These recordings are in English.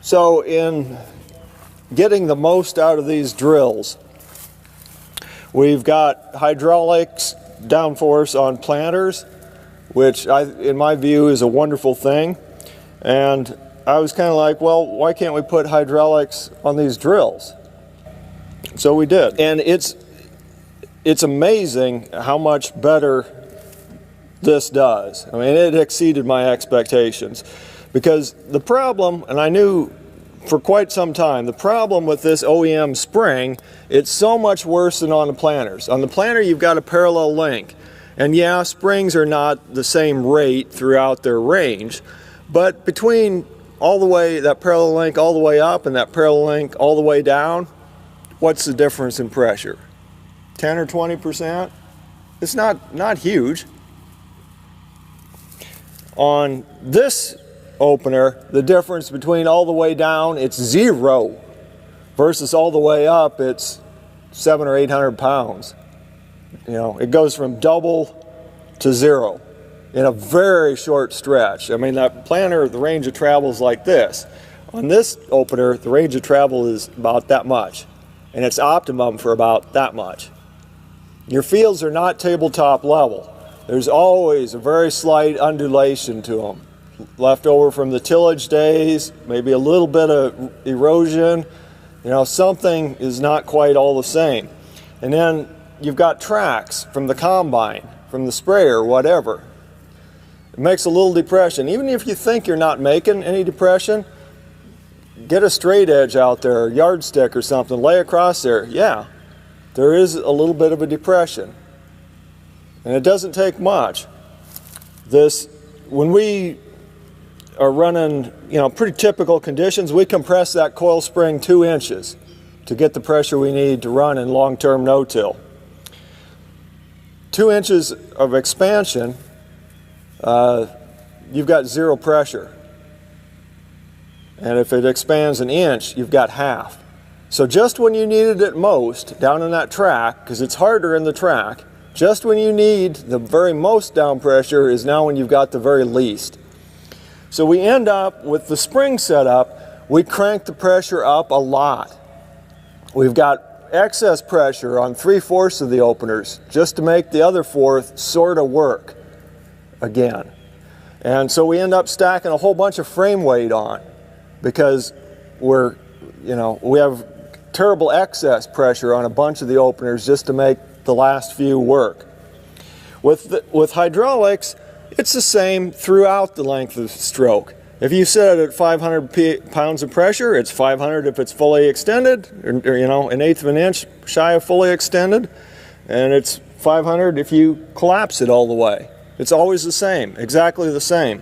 So in getting the most out of these drills, we've got hydraulics downforce on planters, which in my view is a wonderful thing. And I was kind of like, well, why can't we put hydraulics on these drills? So we did. And it's amazing how much better this does. I mean, it exceeded my expectations. Because the problem, and I knew for quite some time, the problem with this OEM spring, it's so much worse than on the planters. On the planter, you've got a parallel link. And yeah, springs are not the same rate throughout their range, but between all the way, that parallel link all the way up and that parallel link all the way down, what's the difference in pressure? 10 or 20%? It's not huge. On this opener, the difference between all the way down, it's 0, versus all the way up, it's 700 or 800 pounds. You know, it goes from double to 0 in a very short stretch. I mean, that planter, the range of travel is like this. On this opener, the range of travel is about that much, and it's optimum for about that much. Your fields are not tabletop level. There's always a very slight undulation to them, left over from the tillage days, maybe a little bit of erosion. You know, something is not quite all the same. And then you've got tracks from the combine, from the sprayer, whatever. It makes a little depression. Even if you think you're not making any depression, get a straight edge out there, a yardstick or something, lay across there. Yeah, there is a little bit of a depression. And it doesn't take much. When we are running, you know, pretty typical conditions, we compress that coil spring 2 inches to get the pressure we need to run in long-term no-till. 2 inches of expansion, you've got 0 pressure. And if it expands 1 inch, you've got half. So just when you needed it most, down in that track, because it's harder in the track, just when you need the very most down pressure is now when you've got the very least. So we end up with the spring setup, we crank the pressure up a lot. We've got excess pressure on 3/4 of the openers just to make the other 1/4 sort of work again. And so we end up stacking a whole bunch of frame weight on because we have terrible excess pressure on a bunch of the openers just to make the last few work. With hydraulics, it's the same throughout the length of the stroke. If you set it at 500 pounds of pressure, it's 500 if it's fully extended, or 1/8 of an inch shy of fully extended, and it's 500 if you collapse it all the way. It's always the same, exactly the same.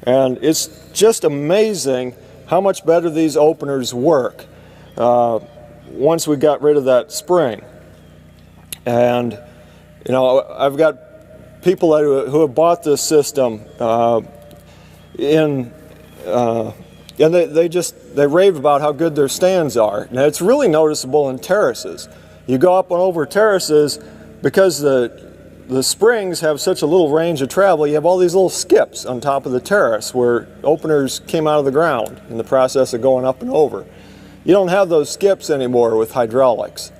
And it's just amazing how much better these openers work once we got rid of that spring. And I've got people who have bought this system and they rave about how good their stands are. Now it's really noticeable in terraces. You go up and over terraces because the springs have such a little range of travel. You have all these little skips on top of the terrace where openers came out of the ground in the process of going up and over. You don't have those skips anymore with hydraulics.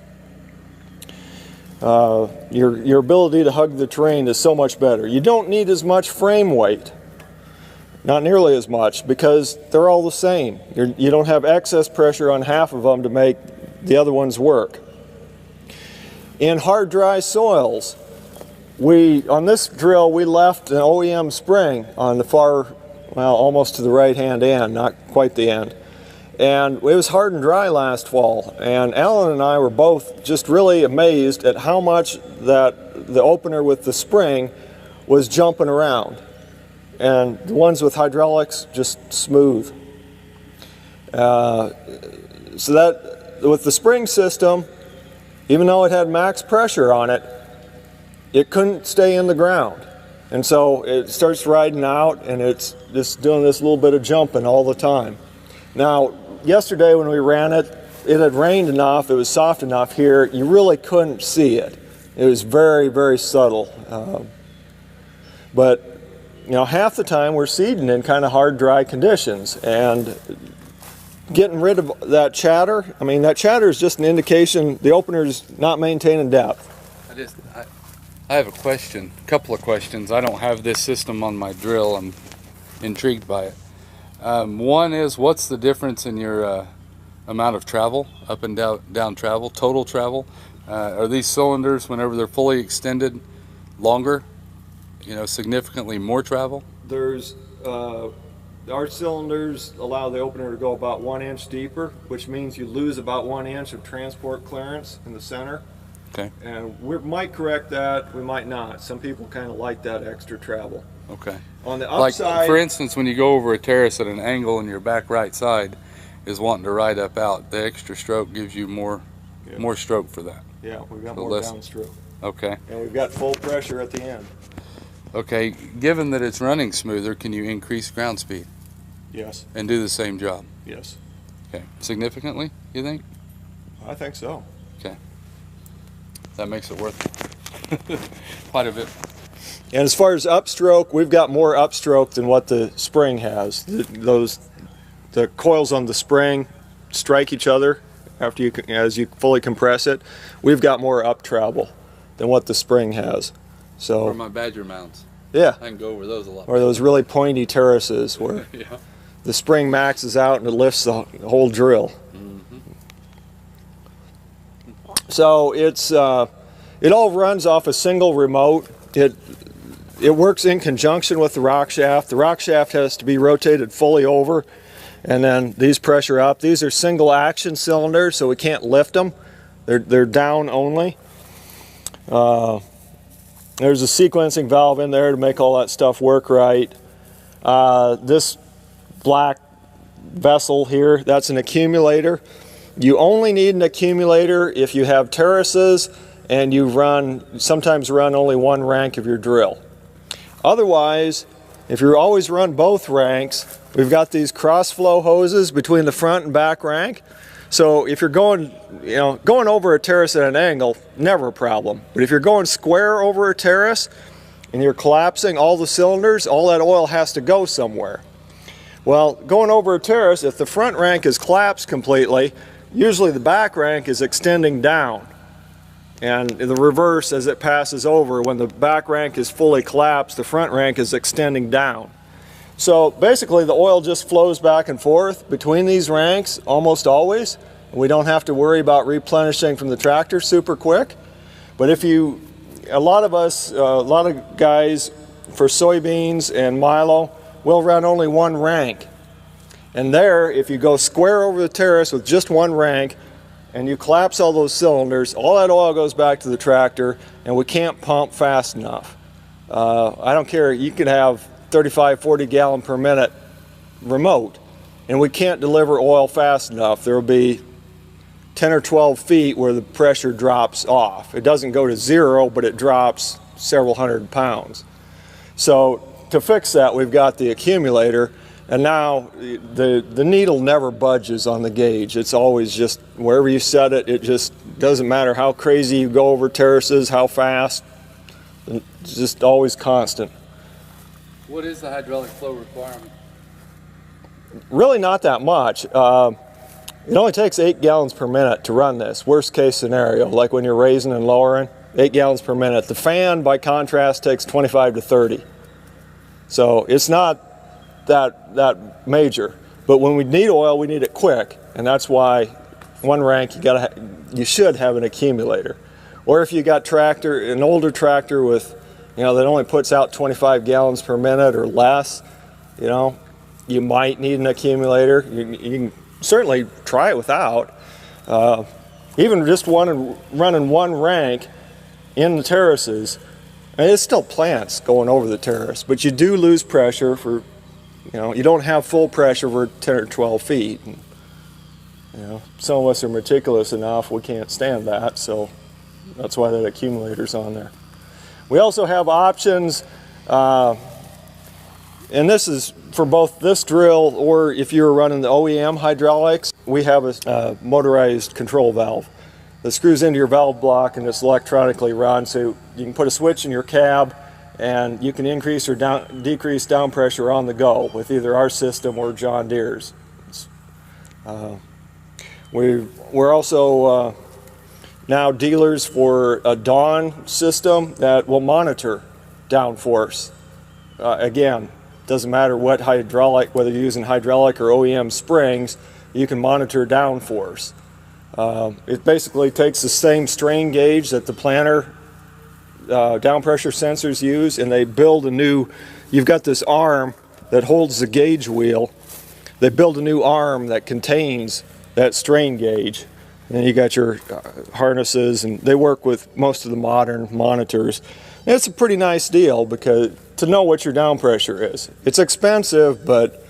Your ability to hug the terrain is so much better. You don't need as much frame weight, not nearly as much, because they're all the same. You don't have excess pressure on half of them to make the other ones work. In hard, dry soils, on this drill we left an OEM spring on the far, well, almost to the right-hand end, not quite the end. And it was hard and dry last fall, and Alan and I were both just really amazed at how much that the opener with the spring was jumping around. And the ones with hydraulics, just smooth. So that, with the spring system, even though it had max pressure on it, it couldn't stay in the ground. And so it starts riding out, and it's just doing this little bit of jumping all the time. Now, yesterday when we ran it, it had rained enough, it was soft enough here, you really couldn't see it. It was very, very subtle. But half the time we're seeding in kind of hard, dry conditions, and getting rid of that chatter. I mean, that chatter is just an indication the opener's not maintaining depth. I have a couple of questions. I don't have this system on my drill. I'm intrigued by it. One is, what's the difference in your amount of travel, up and down travel, total travel? Are these cylinders, whenever they're fully extended, longer? You know, significantly more travel? There's our cylinders allow the opener to go about 1 inch deeper, which means you lose about 1 inch of transport clearance in the center. Okay. And we might correct that, we might not. Some people kind of like that extra travel. Okay. On the upside, like for instance, when you go over a terrace at an angle and your back right side is wanting to ride up out, the extra stroke gives you more stroke for that. Yeah, we've got So more downstroke. Okay. And we've got full pressure at the end. Okay, given that it's running smoother, can you increase ground speed? Yes. And do the same job? Yes. Okay. Significantly, you think? I think so. Okay. That makes it worth it. Quite a bit. And as far as upstroke, we've got more upstroke than what the spring has. The coils on the spring strike each other as you fully compress it. We've got more up travel than what the spring has. So, or my Badger mounts. Yeah. I can go over those a lot. Or those really pointy terraces where yeah. the spring maxes out and it lifts the whole drill. Mm-hmm. So it's it all runs off a single remote. It works in conjunction with the rock shaft. The rock shaft has to be rotated fully over, and then these pressure up. These are single action cylinders, so we can't lift them. They're down only. There's a sequencing valve in there to make all that stuff work right. This black vessel here, that's an accumulator. You only need an accumulator if you have terraces and you sometimes run only one rank of your drill. Otherwise, if you always run both ranks, we've got these cross flow hoses between the front and back rank. So if you're going over a terrace at an angle, never a problem. But if you're going square over a terrace and you're collapsing all the cylinders, all that oil has to go somewhere. Well, going over a terrace, if the front rank is collapsed completely, usually the back rank is extending down. And the reverse, as it passes over, when the back rank is fully collapsed, the front rank is extending down. So basically the oil just flows back and forth between these ranks almost always. We don't have to worry about replenishing from the tractor super quick. But a lot of guys for soybeans and milo will run only one rank. And there, if you go square over the terrace with just one rank, and you collapse all those cylinders, all that oil goes back to the tractor, and we can't pump fast enough. I don't care, you could have 35, 40 gallon per minute remote, and we can't deliver oil fast enough. There will be 10 or 12 feet where the pressure drops off. It doesn't go to zero, but it drops several hundred pounds. So to fix that, we've got the accumulator. And now the needle never budges on the gauge. It's always just wherever you set it, it just doesn't matter how crazy you go over terraces, how fast, it's just always constant. What is the hydraulic flow requirement? Really not that much. It only takes 8 gallons per minute to run this, worst case scenario, like when you're raising and lowering, 8 gallons per minute. The fan, by contrast, takes 25 to 30. So it's not that major, but when we need oil, we need it quick, and that's why one rank you should have an accumulator. Or if you got an older tractor with that only puts out 25 gallons per minute or less, you might need an accumulator. You can certainly try it without. Even just running one rank in the terraces, and it's still plants going over the terrace, but you do lose pressure for. You don't have full pressure for 10 or 12 feet. And, some of us are meticulous enough, we can't stand that, so that's why that accumulator's on there. We also have options, and this is for both this drill or if you're running the OEM hydraulics, we have a motorized control valve that screws into your valve block and it's electronically run, so you can put a switch in your cab and you can increase or decrease down pressure on the go with either our system or John Deere's. It's We're also now dealers for a Dawn system that will monitor downforce. Again, doesn't matter what hydraulic, whether you're using hydraulic or OEM springs, you can monitor downforce. It basically takes the same strain gauge that the planter down pressure sensors use, and they build a new, you've got this arm that holds the gauge wheel. They build a new arm that contains that strain gauge. And then you got your harnesses, and they work with most of the modern monitors. And it's a pretty nice deal because to know what your down pressure is. It's expensive, but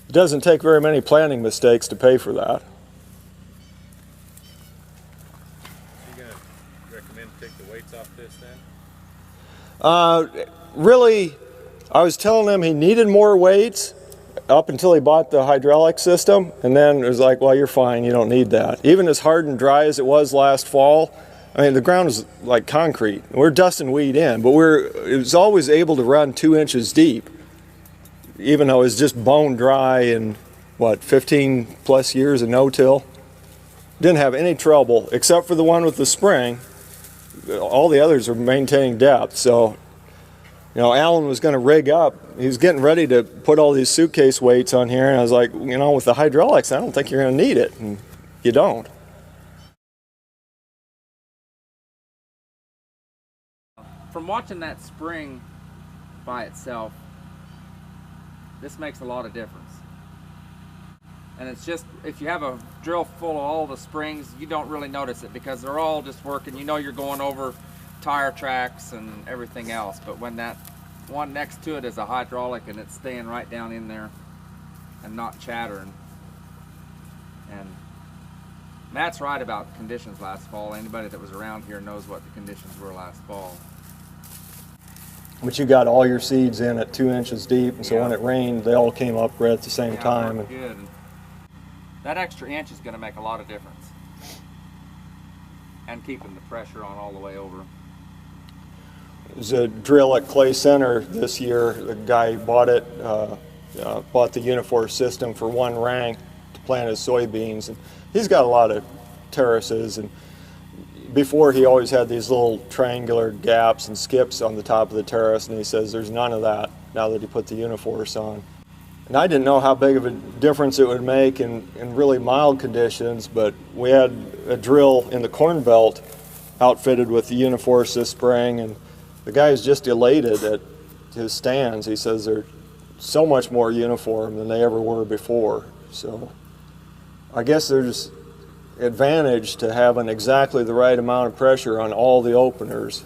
it doesn't take very many planning mistakes to pay for that. You gonna recommend to take the weights off this then? Really, I was telling him he needed more weights up until he bought the hydraulic system, and then it was like, well, you're fine, you don't need that. Even as hard and dry as it was last fall, I mean, the ground is like concrete. We're dusting weed in, but it was always able to run 2 inches deep, even though it was just bone dry and what, 15 plus years of no-till. Didn't have any trouble, except for the one with the spring. All the others are maintaining depth. So, you know, Alan was going to rig up. He was getting ready to put all these suitcase weights on here, and I was like, you know, with the hydraulics, I don't think you're going to need it. And you don't. From watching that spring by itself, this makes a lot of difference. And it's just, if you have a drill full of all the springs, you don't really notice it because they're all just working. You know you're going over tire tracks and everything else, but when that one next to it is a hydraulic and it's staying right down in there and not chattering. And Matt's right about conditions last fall. Anybody that was around here knows what the conditions were last fall. But you got all your seeds in at 2 inches deep, and so when it rained, they all came up right at the same time. Good. That extra inch is going to make a lot of difference, and keeping the pressure on all the way over. There's a drill at Clay Center this year. The guy bought it, bought the UniForce system for one rank to plant his soybeans, and he's got a lot of terraces. And before, he always had these little triangular gaps and skips on the top of the terrace, and he says there's none of that now that he put the UniForce on. And I didn't know how big of a difference it would make in really mild conditions, but we had a drill in the Corn Belt outfitted with the UniForce this spring, and the guy is just elated at his stands. He says they're so much more uniform than they ever were before. So I guess there's advantage to having exactly the right amount of pressure on all the openers.